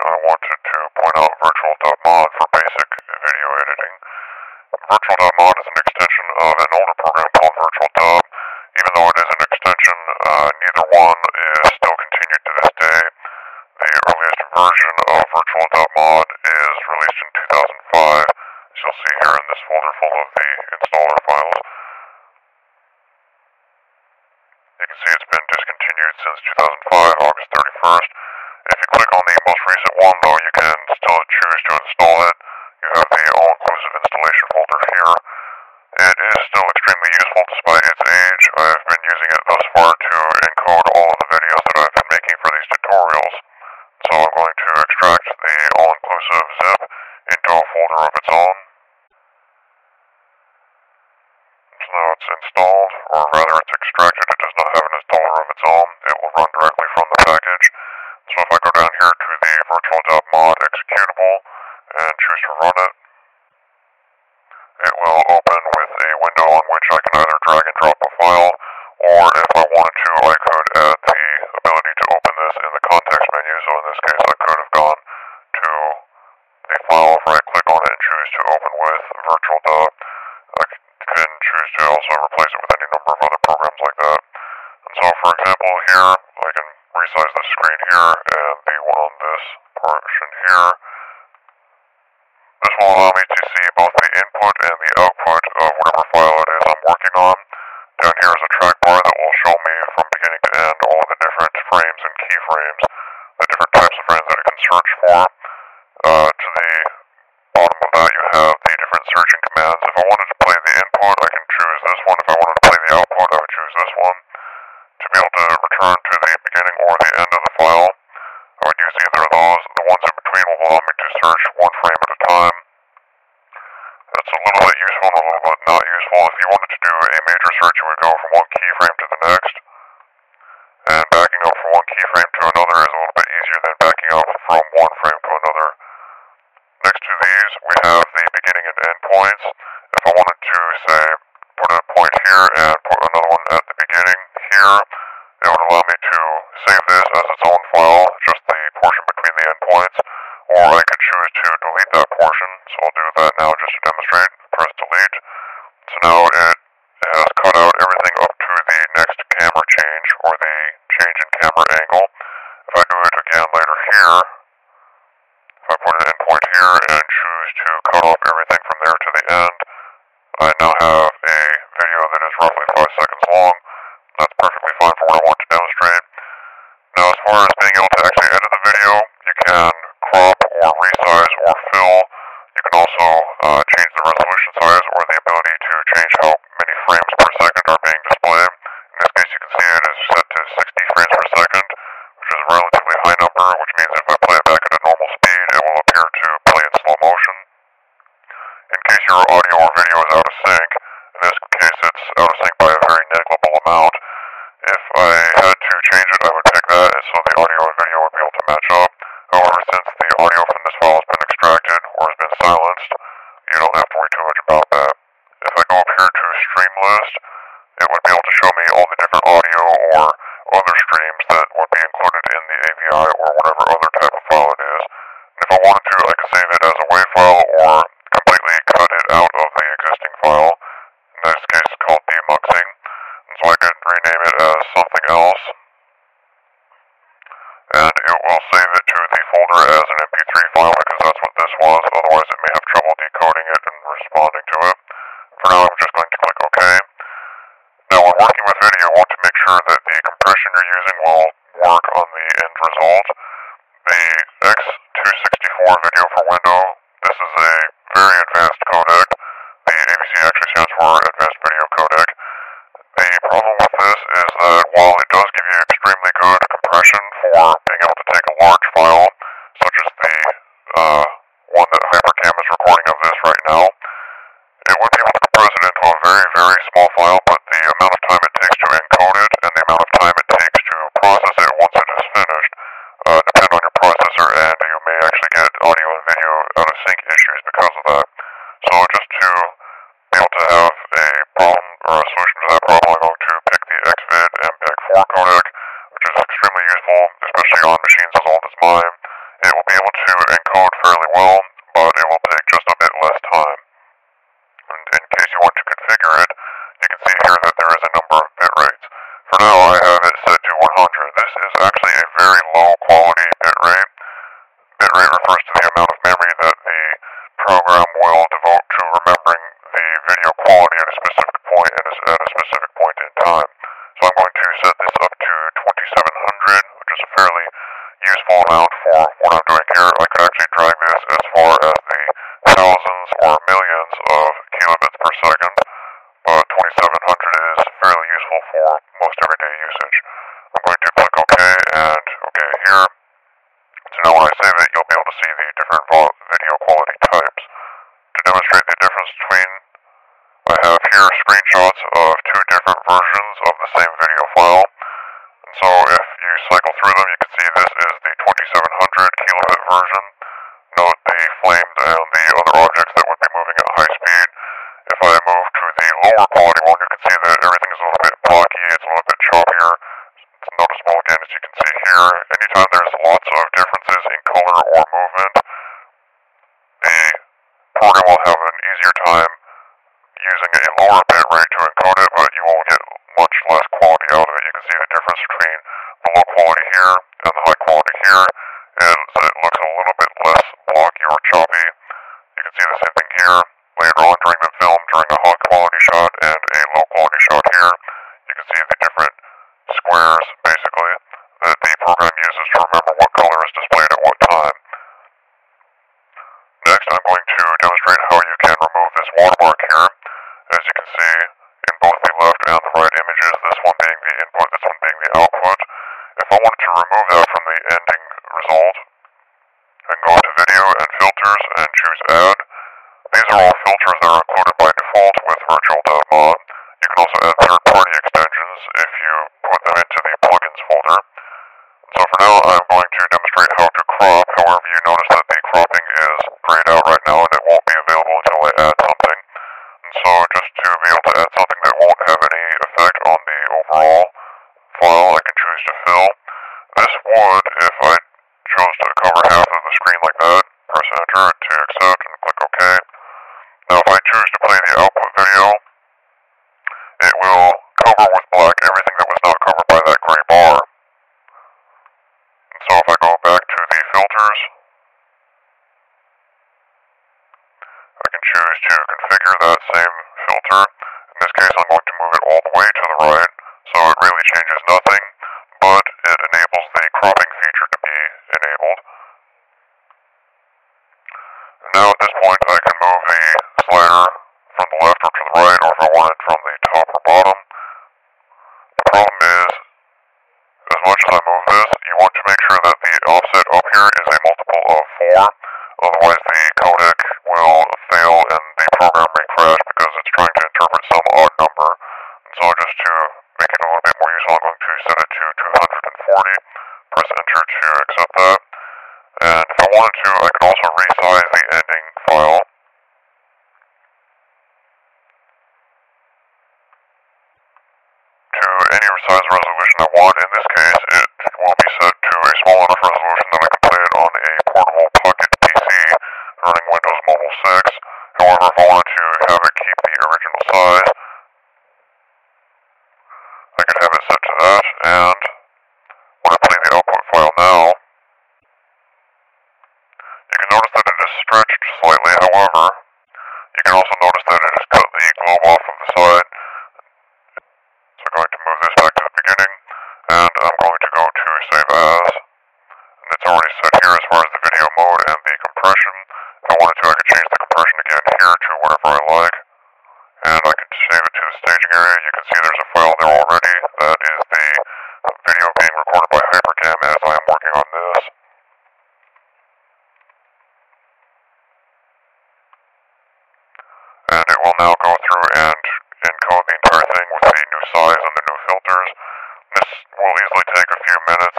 I wanted to point out VirtualDubMod for basic video editing. VirtualDubMod is an extension of an older program called VirtualDub. Even though it is an extension, neither one is still continued to this day. The earliest version of VirtualDubMod is released in 2005, as you'll see here in this folder full of the installer files. You can see it's been discontinued since 2005, August 31st. If you click on the most recent one, though, you can still choose to install it. You have the all-inclusive installation folder here. It is still extremely useful despite its age. I've been using it thus far to encode all of the videos that I've been making for these tutorials. So I'm going to extract the all-inclusive zip into a folder of its own. So now it's installed, or rather it's extracted. It does not have an installer of its own. It will run directly from the package. So if I go down here to the VirtualDubMod executable and choose to run it, it will open with a window on which I can either drag and drop a file, or if I wanted to, I could add the ability to open this in the context menu. So in this case, I could have gone to the file, right-click on it, and choose to open with VirtualDub. I can choose to also replace it with any number of other programs like that. And so, for example, here, I can resize the screen here, and the one on this portion here. This will allow me to see both the input and the output of whatever file it is I'm working on. Down here is a track bar that will show me from beginning to end all of the different frames and keyframes, the different types of frames that it can search for. To the bottom of that, you have the different searching commands. If I wanted to play the input, I can choose this one. If I wanted to play the output, I would choose this one. To be able to return to the beginning or the end of the file, I would use either of those. The ones in between will allow me to search one frame at a time. That's a little bit useful and a little bit not useful. If you wanted to do a major search, you would go from one keyframe to the next. And backing up from one keyframe to another is a little bit easier than backing up from one frame to another. Next to these, we have the beginning and end points. If I wanted to, say, put a point here and put another one at the beginning here, it would allow me to save this as its own file, just the portion between the endpoints, or I could choose to delete that portion. So I'll do that now just to demonstrate. Press delete. So now it has cut out everything up to the next camera change, or the change in camera angle. If I do it again later here, if I put an endpoint here and choose to cut off everything from there to the end, I now have a video that is roughly 5 seconds long. That's perfectly fine for what I want to demonstrate. Now, as far as being able to actually edit the video, you can crop or resize or fill. You can also change the resolution size or the ability to change how many frames per second are being displayed. In this case, you can see it is set to 60 frames per second, which is a relatively high number, which means if I play it back at a normal speed, it will appear to play in slow motion. In case your audio or video is out of sync, in this case it's out of sync by a very negligible amount. If I had to change it, I would pick that, and so the audio and video would be able to match up. However, since the audio from this file has been extracted or has been silenced, you don't have to worry too much about that. If I go up here to Stream List, it would be able to show me all the different audio or other streams that would be included in the AVI or whatever other type of file it is. And if I wanted to, I could save it as a WAV file or completely cut it out of the existing file. In this case, it's called demuxing. And so I could rename it as something else. And it will save it to the folder as an MP3 file because that's what this was. Otherwise, it may have trouble decoding it and responding to it. For now, I'm just going to click OK. Now, when working with video, you want to make sure that the compression you're using will work on the end result. The X264 video for window, this is a very advanced codec. The AVC actually stands for Advanced Video Codec. The problem with this is that while it does give you extremely good compression for being able to take a large file, such as the one that Hypercam is recording of this right now, it would be able to compress it into a very, very small file, but the amount of time it takes to encode it and the amount of time it takes to process it once it is finished depend on your processor, and you may actually get audio and video out of sync issues because of that. So just to be able to have a problem or a solution to that problem, I'm going to pick the XVID MPEG-4 codec, which is extremely useful, especially on machines as old as mine. It will be able to encode fairly well, but it will take just a bit less time. And in case you want to configure it, you can see here that there is a number of bit rates. For now, I have it set to 100. This is actually a very low quality bit rate. Bit rate refers to the amount of memory that the program will devote to remembering the video quality at a specific point and at a specific point in time. So I'm going to set this up to 2700, which is a fairly useful amount for what I'm doing here. I could actually drag this as far as the thousands or millions of kilobits per second, but 2700 is fairly useful for most everyday usage. I'm going to click OK and OK here. So now when I save it, you'll be able to see the different video quality types. To demonstrate the difference between, I have here screenshots of two different versions of the same video file. And so if you cycle through them, you can see this is the 2700 kilobit version. Note the flames and the other objects that would be moving at high speed. If I move to the lower quality one, you can see that everything is a little bit blocky, it's a little bit choppier. It's noticeable again, as you can see here. Anytime there's lots of differences in color or movement, the program will have an easier time using a lower bit rate to encode it, but you will get much less quality out of it. You can see the difference between the low quality here and the high quality here, and it looks a little bit less blocky or choppy. You can see the same thing here. Later on during the film, during a high quality shot and a low quality shot here, you can see the different squares, basically, that the program uses to remember what color is displayed at what time. Next, I'm going to demonstrate how you can remove this watermark here. As you can see, in both the left and the right images, this one being the input, this one being the output. If I wanted to remove that from the ending result, I can go into Video and Filters and choose Add. These are all filters that are included by default with VirtualDubMod. You can also add third-party extensions if you put them into the plugins folder. So for now, I'm going to demonstrate how to crop. However, you notice that the cropping is grayed out right now and it won't be available until I add something. And so just to be able to add something that won't have any effect on the overall file, I can choose to fill. This would, if I chose to cover half of the screen like that, press Enter to accept and click OK. Now if I choose to play the output video, it will cover with black everything that was not covered by that gray bar. And so if I go back to the filters, I can choose to configure that same filter. In this case, I'm going to move it all the way to the right, so it really changes nothing, but it enables the cropping feature to be enabled. And now at this point, I can move the slider from the left or to the right, or if I want it from the top or bottom. The problem is, as much as I move this, you want to make sure that the offset up here is a multiple of 4. Otherwise, the codec will fail and the program may crash because it's trying to interpret some odd number. And so just to make it a little bit more useful, I'm going to set it to 240. Press Enter to accept that. And if I wanted to, I could also resize the ending file to any size resolution I want. In this case, it will be set to a small enough resolution that I can play it on a portable pocket PC running Windows Mobile 6. However, if I wanted to have it keep the original size, I could have it set to that, and when I play the output file now, you can notice that it is stretched slightly. However, you can also notice that it has cut the globe off of the side. So I'm going to move this back to the beginning, and I'm going to go to Save As. And it's already set here as far as the video mode and the compression. If I wanted to, I could change the compression again here to wherever I like. And I can save it to the staging area. You can see there's a file there already. That is the video being recorded by Hypercam as I am working on this. And it will now go through and encode the entire thing with the new size and the new filters. This will easily take a few minutes.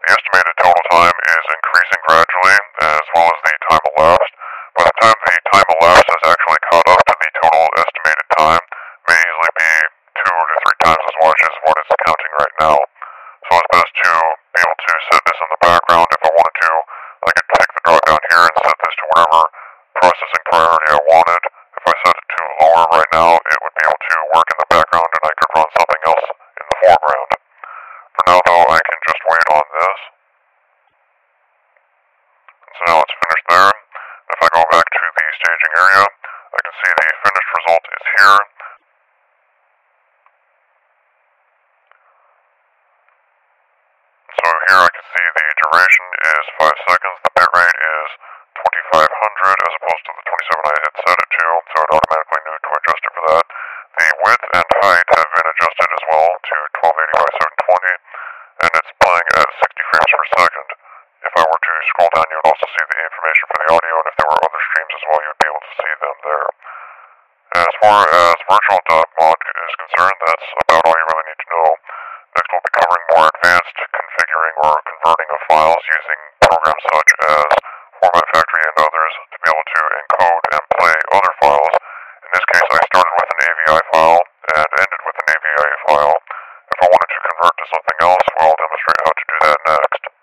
The estimated total time is increasing gradually, as well as the time elapsed. By the time the time elapsed has actually caught up to the total estimated time, it may easily be 2 to 3 times as much as what it's counting right now. So it's best to be able to set this in the background. If I wanted to, I can whatever processing priority I wanted. If I set it to lower right now, it would be able to work in the background and I could run something else in the foreground. For now though, I can just wait on this. So now it's finished there. If I go back to the staging area, I can see the finished result is here. So here I can see the duration is 5 seconds, the bitrate is 2500 as opposed to the 27 I had set it to, so it automatically knew to adjust it for that. The width and height have been adjusted as well to 1280 by 720, and it's playing at 60 frames per second. If I were to scroll down, you would also see the information for the audio, and if there were other streams as well, you would be able to see them there. As far as VirtualDubMod is concerned, that's about all you really need to know. Next, we'll be covering more advanced configuring or converting of files using programs such as Format Factory and others to be able to encode and play other files. In this case, I started with an AVI file and ended with an AVI file. If I wanted to convert to something else, we'll demonstrate how to do that next.